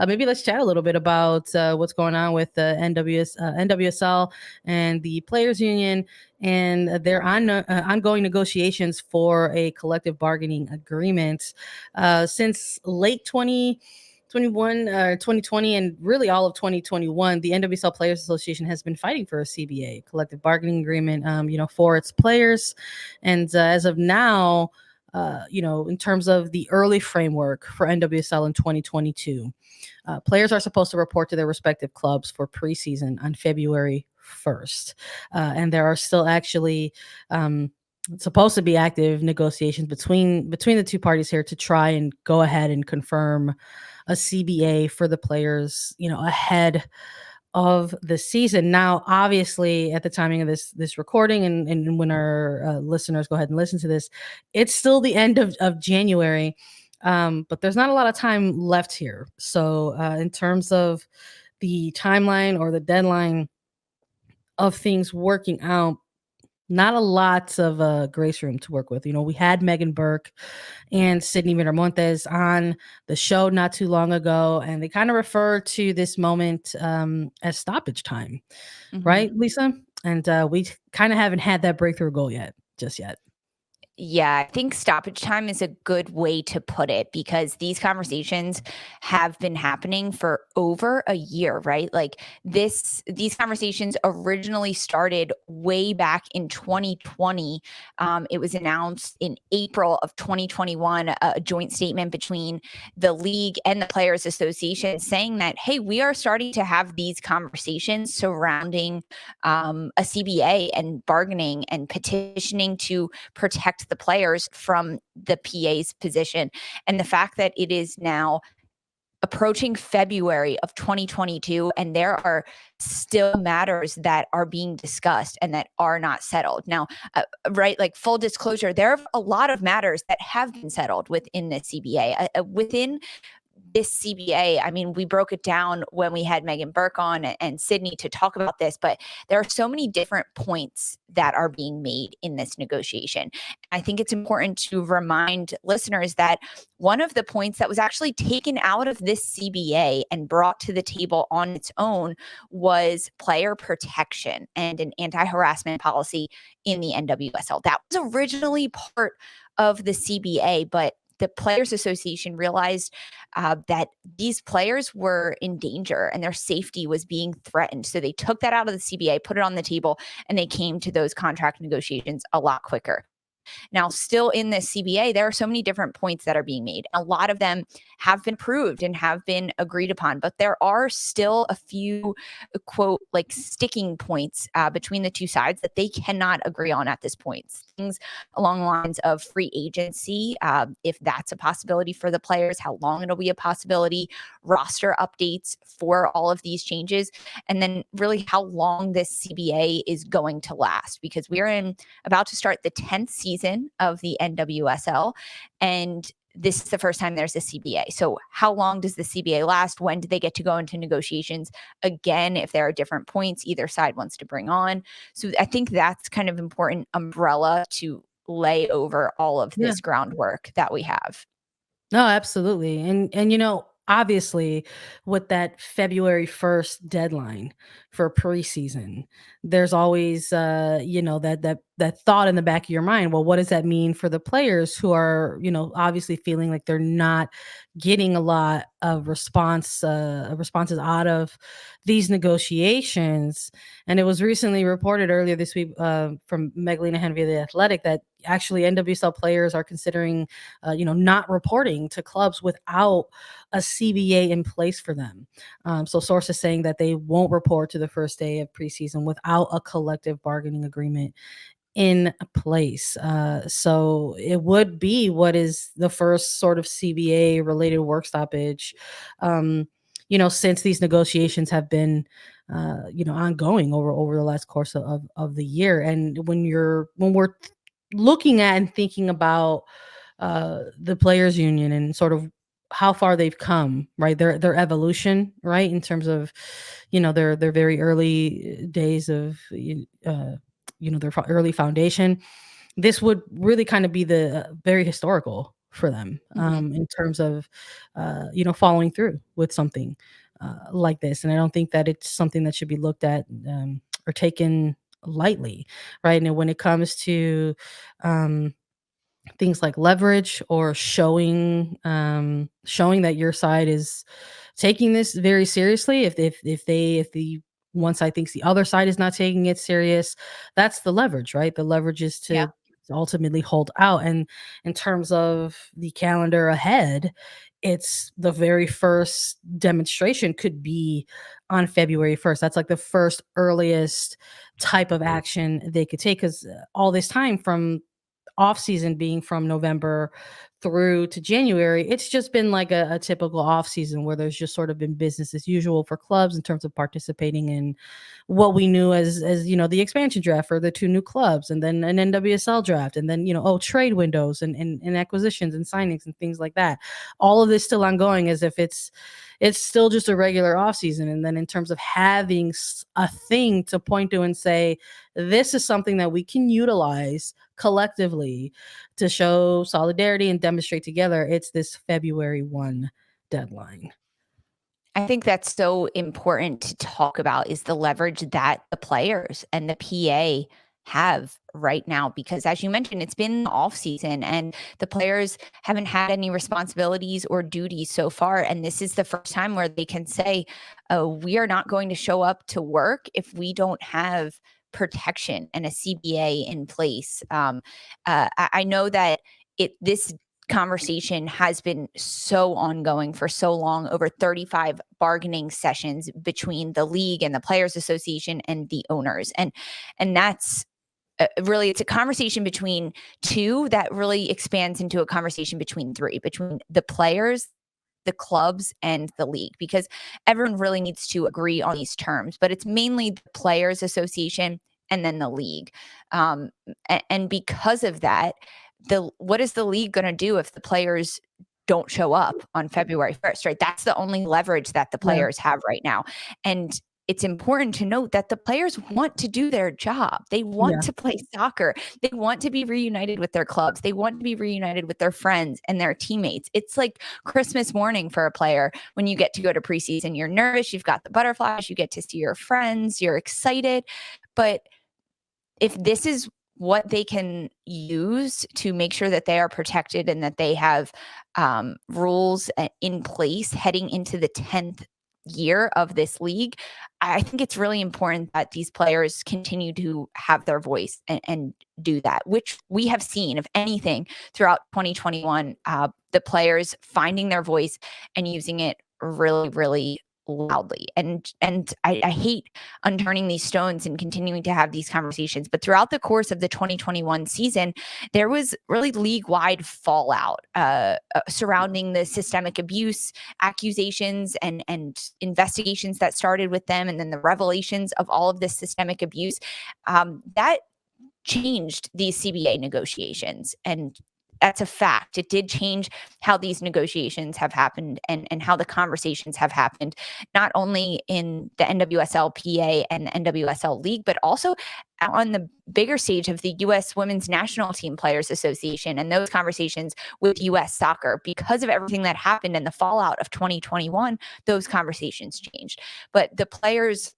maybe let's chat a little bit about what's going on with the NWSL and the Players Union and their ongoing negotiations for a collective bargaining agreement. Since late 2020, and really all of 2021, the NWSL Players Association has been fighting for a CBA, collective bargaining agreement, for its players. And as of now, in terms of the early framework for NWSL in 2022, players are supposed to report to their respective clubs for preseason on February 1st. And there are still actually supposed to be active negotiations between the two parties here to try and go ahead and confirm a CBA for the players, ahead of the season. Now, obviously, at the timing of this recording and when our listeners go ahead and listen to this, it's still the end of January, but there's not a lot of time left here. So in terms of the timeline or the deadline of things working out, not a lot of grace room to work with. We had Megan Burke and Sydney Miramontes on the show not too long ago, and they kind of refer to this moment as stoppage time, right, Lisa? And we kind of haven't had that breakthrough goal just yet. Yeah, I think stoppage time is a good way to put it, because these conversations have been happening for over a year, right? Like these conversations originally started way back in 2020. It was announced in April of 2021, a joint statement between the league and the Players Association saying that, hey, we are starting to have these conversations surrounding a CBA and bargaining and petitioning to protect the players from the PA's position. And the fact that it is now approaching February of 2022, and there are still matters that are being discussed and that are not settled. Now, right, like full disclosure, there are a lot of matters that have been settled within the CBA. Within this CBA, I mean, we broke it down when we had Megan Burke on and Sydney to talk about this, but there are so many different points that are being made in this negotiation. I think it's important to remind listeners that one of the points that was actually taken out of this CBA and brought to the table on its own was player protection and an anti-harassment policy in the NWSL. That was originally part of the CBA, but the Players Association realized that these players were in danger and their safety was being threatened. So they took that out of the CBA, put it on the table, and they came to those contract negotiations a lot quicker. Now, still in this CBA, there are so many different points that are being made. A lot of them have been proved and have been agreed upon, but there are still a few, quote, like sticking points between the two sides that they cannot agree on at this point. Things along the lines of free agency, if that's a possibility for the players, how long it'll be a possibility, roster updates for all of these changes, and then really how long this CBA is going to last, because we're about to start the 10th season of the NWSL, and this is the first time there's a CBA. So how long does the CBA last? When do they get to go into negotiations again if there are different points either side wants to bring on? So I think that's kind of important umbrella to lay over all of this groundwork that we have. No, absolutely. And obviously with that February 1st deadline for preseason, there's always that thought in the back of your mind. Well, what does that mean for the players who are, obviously feeling like they're not getting a lot of responses out of these negotiations? And it was recently reported earlier this week from Magdalena Henry of The Athletic that actually NWSL players are considering not reporting to clubs without a CBA in place for them. So sources saying that they won't report to the first day of preseason without a collective bargaining agreement in place. So it would be what is the first sort of CBA related work stoppage, since these negotiations have been ongoing over the last course of the year. And when we're looking at and thinking about the players union and sort of how far they've come, right? Their evolution, right? In terms of, their very early days of, their early foundation. This would really kind of be the very historical for them, Mhm. in terms of, following through with something like this. And I don't think that it's something that should be looked at, or taken lightly, right? And when it comes to um, things like leverage, or showing that your side is taking this very seriously. If the one side thinks the other side is not taking it serious, that's the leverage, right? The leverage is Yeah. to ultimately hold out. And in terms of the calendar ahead, it's the very first demonstration could be on February 1st. That's like the first earliest type of action they could take, because all this time from off season being from November through to January, it's just been like a typical off season where there's just sort of been business as usual for clubs in terms of participating in what we knew as the expansion draft for the two new clubs, and then an NWSL draft, and then trade windows and acquisitions and signings and things like that. All of this still ongoing as if it's still just a regular off season. And then in terms of having a thing to point to and say, this is something that we can utilize collectively to show solidarity and demonstrate together, it's this February 1 deadline. I think that's so important to talk about, is the leverage that the players and the PA have right now, because as you mentioned, it's been off season and the players haven't had any responsibilities or duties so far, and this is the first time where they can say, oh, we are not going to show up to work if we don't have protection and a CBA in place. I know that this conversation has been so ongoing for so long, over 35 bargaining sessions between the league and the Players Association and the owners. And that's really, it's a conversation between two that really expands into a conversation between three, between the players, the clubs, and the league, because everyone really needs to agree on these terms, but it's mainly the Players Association and then the league. Um, and because of that, what is the league going to do if the players don't show up on February 1st, right? That's the only leverage that the Yeah. players have right now. And it's important to note that the players want to do their job. They want Yeah. to play soccer. They want to be reunited with their clubs. They want to be reunited with their friends and their teammates. It's like Christmas morning for a player when you get to go to preseason. You're nervous, you've got the butterflies, you get to see your friends, you're excited. But if this is what they can use to make sure that they are protected and that they have rules in place heading into the 10th year of this league, I think it's really important that these players continue to have their voice and do that, which we have seen, if anything, throughout 2021, the players finding their voice and using it really, really loudly. And I hate unturning these stones and continuing to have these conversations. But throughout the course of the 2021 season, there was really league-wide fallout surrounding the systemic abuse accusations and investigations that started with them, and then the revelations of all of this systemic abuse. That changed these CBA negotiations. And that's a fact. It did change how these negotiations have happened and how the conversations have happened, not only in the NWSL PA and the NWSL League, but also on the bigger stage of the U.S. Women's National Team Players Association and those conversations with U.S. soccer. Because of everything that happened and the fallout of 2021, those conversations changed. But the players'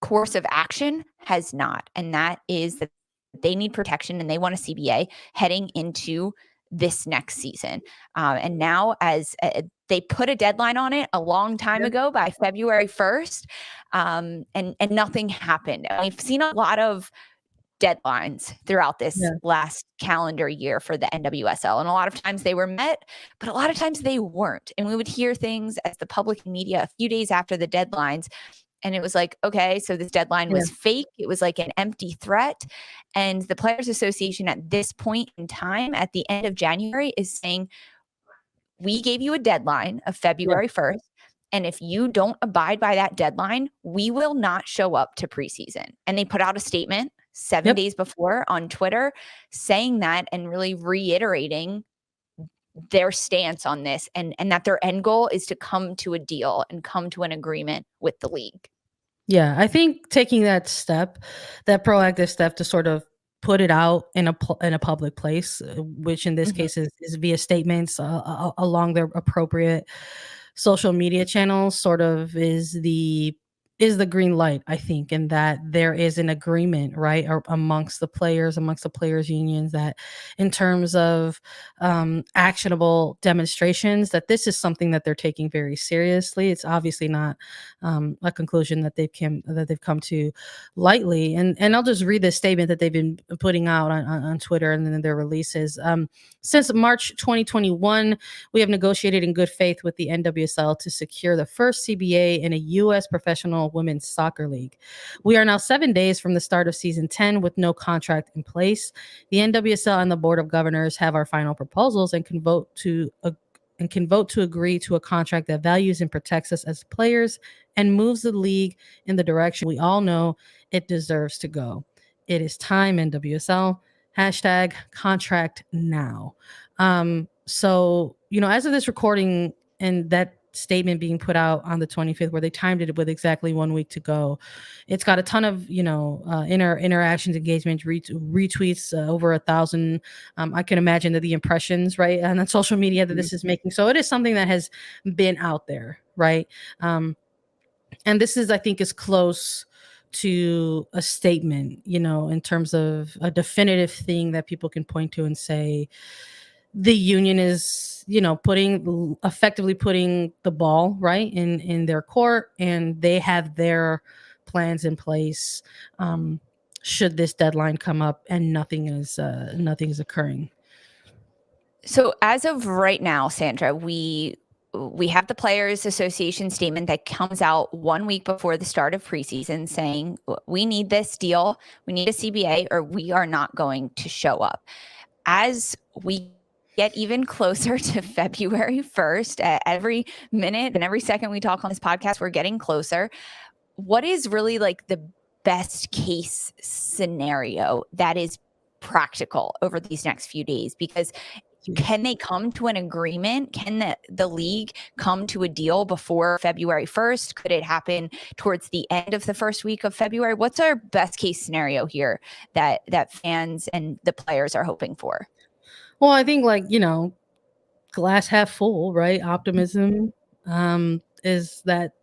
course of action has not. And that is that they need protection and they want a CBA heading into this next season. And now, as they put a deadline on it a long time Yeah. ago by February 1st, and nothing happened. And we've seen a lot of deadlines throughout this Yeah. last calendar year for the NWSL. And a lot of times they were met, but a lot of times they weren't. And we would hear things as the public media a few days after the deadlines, and it was like, okay, so this deadline Yeah. was fake. It was like an empty threat. And the Players Association at this point in time, at the end of January, is saying, we gave you a deadline of Yeah. February 1st. And if you don't abide by that deadline, we will not show up to preseason. And they put out a statement 7 days Yep. before on Twitter saying that and really reiterating their stance on this, and that their end goal is to come to a deal and come to an agreement with the league. Yeah, I think taking that step, that proactive step to sort of put it out in a public place, which in this case is via statements along their appropriate social media channels, sort of is the green light, I think, and that there is an agreement, right, amongst the players unions, that in terms of actionable demonstrations, that this is something that they're taking very seriously. It's obviously not a conclusion that they've come to lightly. And I'll just read this statement that they've been putting out on Twitter and then their releases. Since March 2021, we have negotiated in good faith with the NWSL to secure the first CBA in a U.S. professional women's soccer league. We are now 7 days from the start of season 10 with no contract in place. The NWSL and the Board of Governors have our final proposals and can vote to agree to a contract that values and protects us as players and moves the league in the direction we all know it deserves to go. It is time, NWSL. Hashtag contract now. So, as of this recording and that statement being put out on the 25th, where they timed it with exactly 1 week to go, it's got a ton of, interactions, engagement, retweets, over 1,000. I can imagine that the impressions, right, and on social media that this is making. So it is something that has been out there, right? And this is, I think, is close to a statement, in terms of a definitive thing that people can point to and say the union is, effectively putting the ball right in their court, and they have their plans in place should this deadline come up and nothing is occurring. So as of right now, Sandra, we have the Players Association statement that comes out 1 week before the start of preseason saying we need this deal, we need a CBA, or we are not going to show up. As we get even closer to February 1st, every minute and every second we talk on this podcast, we're getting closer. What is really like the best case scenario that is practical over these next few days? Because can they come to an agreement? Can the league come to a deal before February 1st? Could it happen towards the end of the first week of February? What's our best case scenario here that fans and the players are hoping for? Well, I think, glass half full, right? Optimism is that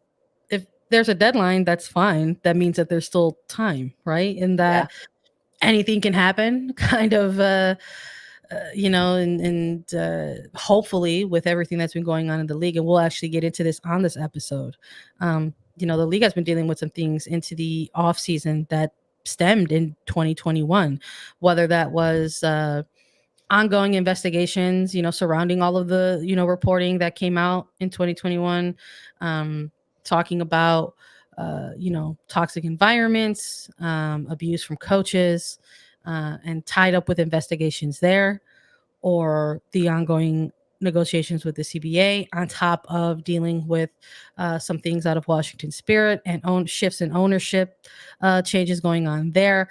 if there's a deadline, that's fine. That means that there's still time, right? And that anything can happen, kind of, and hopefully with everything that's been going on in the league, and we'll actually get into this on this episode. The league has been dealing with some things into the off season that stemmed in 2021, whether that was ongoing investigations, surrounding all of the, reporting that came out in 2021, talking about, toxic environments, abuse from coaches, and tied up with investigations there, or the ongoing negotiations with the CBA, on top of dealing with some things out of Washington Spirit and shifts in ownership, changes going on there.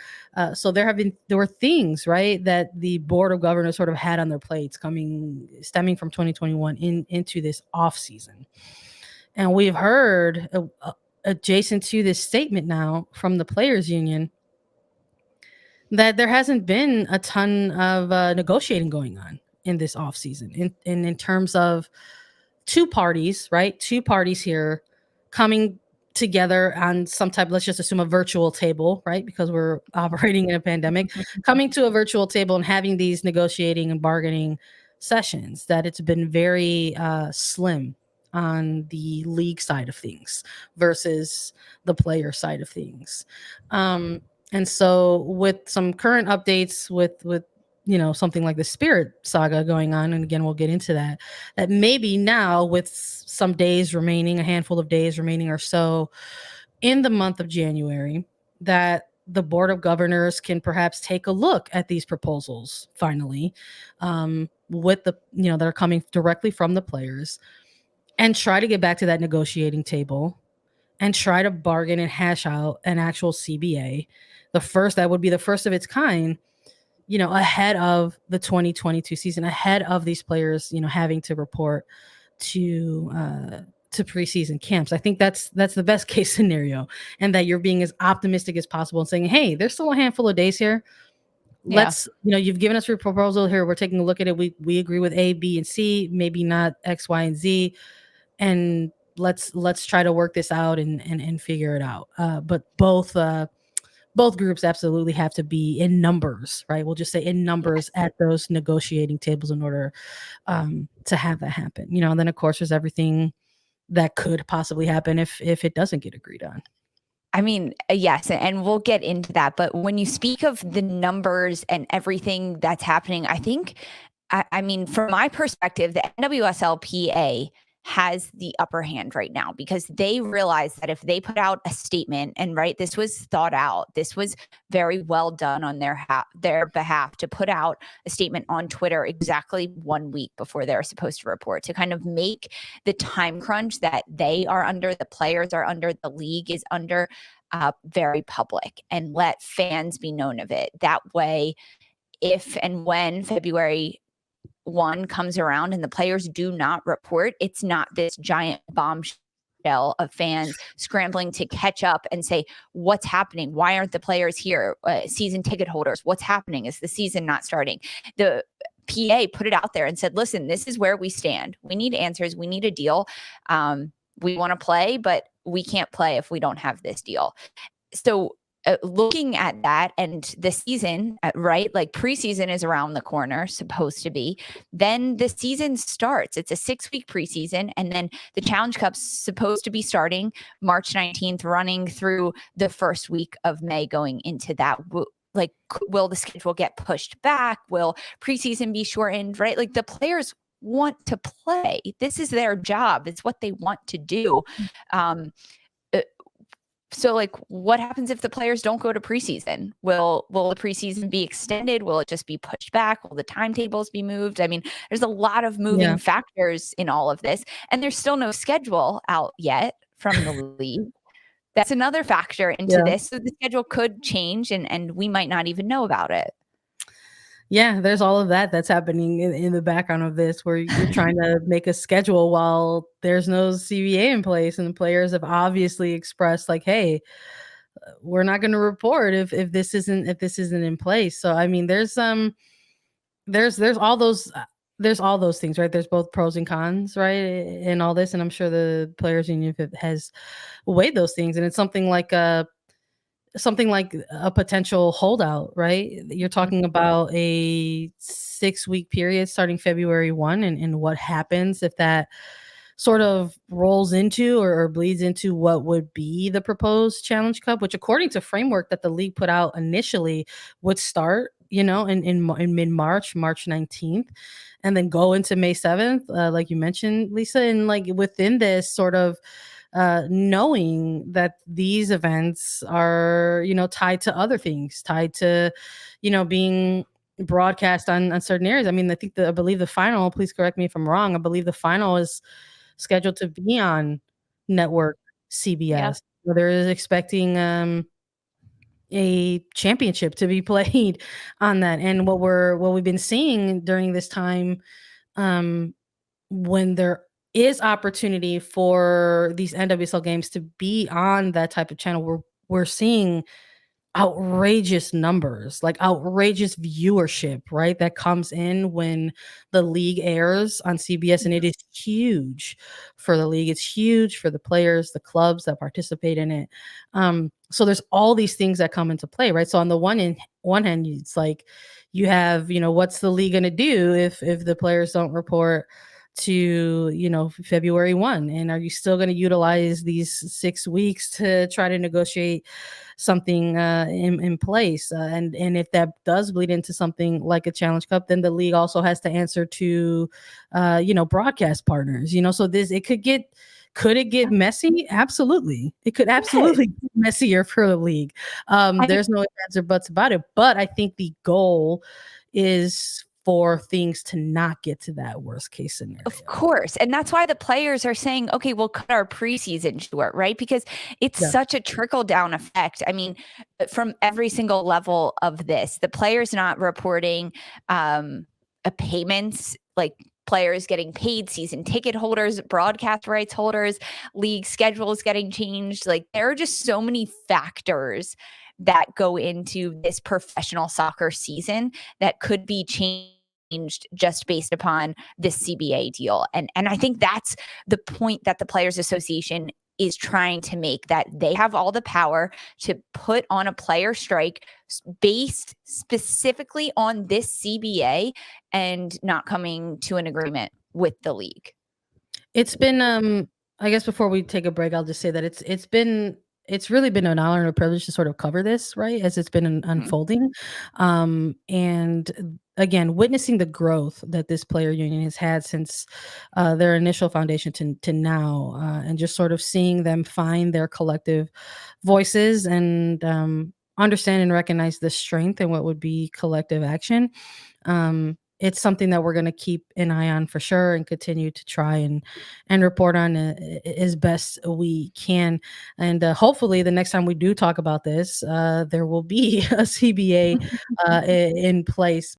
So there were things, right, that the Board of Governors sort of had on their plates stemming from 2021 into this off season. And we've heard adjacent to this statement now from the players union that there hasn't been a ton of negotiating going on in this offseason in terms of two parties, right? Two parties here coming together on some type, let's just assume a virtual table, right? Because we're operating in a pandemic, coming to a virtual table and having these negotiating and bargaining sessions, that it's been very slim on the league side of things versus the player side of things. And so with some current updates with something like the Spirit saga going on, and again, we'll get into that maybe now with some days remaining, a handful of days remaining or so in the month of January, that the Board of Governors can perhaps take a look at these proposals finally, with the, that are coming directly from the players, and try to get back to that negotiating table and try to bargain and hash out an actual CBA. That would be the first of its kind, ahead of the 2022 season, ahead of these players, having to report to preseason camps. I think that's the best case scenario, and that you're being as optimistic as possible and saying, hey, there's still a handful of days here. Yeah. let's, you've given us your proposal here. We're taking a look at it. We agree with A, B, and C, maybe not X, Y, and Z. And let's try to work this out and figure it out. But both groups absolutely have to be in numbers, right? We'll just say in numbers Yes. at those negotiating tables in order to have that happen. And then of course there's everything that could possibly happen if it doesn't get agreed on. I mean, yes, and we'll get into that. But when you speak of the numbers and everything that's happening, I think, I mean, from my perspective, the NWSLPA has the upper hand right now because they realize that if they put out a statement and right, this was thought out, this was very well done on their behalf to put out a statement on Twitter exactly 1 week before they're supposed to report to kind of make the time crunch that they are under, the players are under, the league is under, very public and let fans be known of it. That way, if and when February 1 comes around and the players do not report, it's not this giant bombshell of fans scrambling to catch up and say, what's happening? Why aren't the players here? Season ticket holders, what's happening? Is the season not starting? The PA put it out there and said, listen, this is where we stand. We need answers. We need a deal. We want to play, but we can't play if we don't have this deal. So looking at that and the season, right? Like preseason is around the corner, supposed to be. Then the season starts. It's a 6-week preseason. And then the Challenge Cup's supposed to be starting March 19th, running through the first week of May going into that. Like, will the schedule get pushed back? Will preseason be shortened, right? Like the players want to play. This is their job. It's what they want to do. So like what happens if the players don't go to preseason? Will the preseason be extended? Will it just be pushed back? Will the timetables be moved? I mean, there's a lot of moving factors in all of this, and there's still no schedule out yet from the league. That's another factor into this. So the schedule could change and we might not even know about it. Yeah, there's all of that's happening in the background of this where you're trying to make a schedule while there's no CBA in place, and the players have obviously expressed like, hey, we're not going to report if this isn't in place. So I mean, there's all those things, right? There's both pros and cons, right, in all this, and I'm sure the players union has weighed those things, and it's something like a potential holdout, right? You're talking about a 6-week period starting February 1, and what happens if that sort of rolls into or bleeds into what would be the proposed Challenge Cup, which according to framework that the league put out initially would start, in mid-March, March 19th, and then go into May 7th, like you mentioned, Lisa, and like within this sort of knowing that these events are, tied to other things, tied to, being broadcast on certain areas. I mean, I believe the final, please correct me if I'm wrong, I believe the final is scheduled to be on network CBS. So there is expecting a championship to be played on that. And what we've been seeing during this time, when there is opportunity for these NWSL games to be on that type of channel, we're seeing outrageous numbers, like outrageous viewership, right? That comes in when the league airs on CBS, and it is huge for the league. It's huge for the players, the clubs that participate in it. So there's all these things that come into play, right? So on the one hand, it's like you have, what's the league going to do if the players don't report to February 1, and are you still going to utilize these 6 weeks to try to negotiate something in place, and if that does bleed into something like a Challenge Cup, then the league also has to answer to broadcast partners, so could it get messy? Absolutely. It could absolutely get messier for the league. There's no ifs or buts about it, but I think the goal is for things to not get to that worst case scenario. Of course. And that's why the players are saying, okay, we'll cut our preseason short, right? Because it's such a trickle down effect. I mean, from every single level of this, the players not reporting payments, like players getting paid, season ticket holders, broadcast rights holders, league schedules getting changed. Like there are just so many factors that go into this professional soccer season that could be changed just based upon this CBA deal. And I think that's the point that the Players Association is trying to make, that they have all the power to put on a player strike based specifically on this CBA and not coming to an agreement with the league. It's been, I guess before we take a break, I'll just say that it's really been an honor and a privilege to sort of cover this, right, as it's been unfolding. And again, witnessing the growth that this player union has had since their initial foundation to now, and just sort of seeing them find their collective voices and understand and recognize the strength in what would be collective action. It's something that we're going to keep an eye on for sure, and continue to try and report on as best we can. And hopefully, the next time we do talk about this, there will be a CBA in place.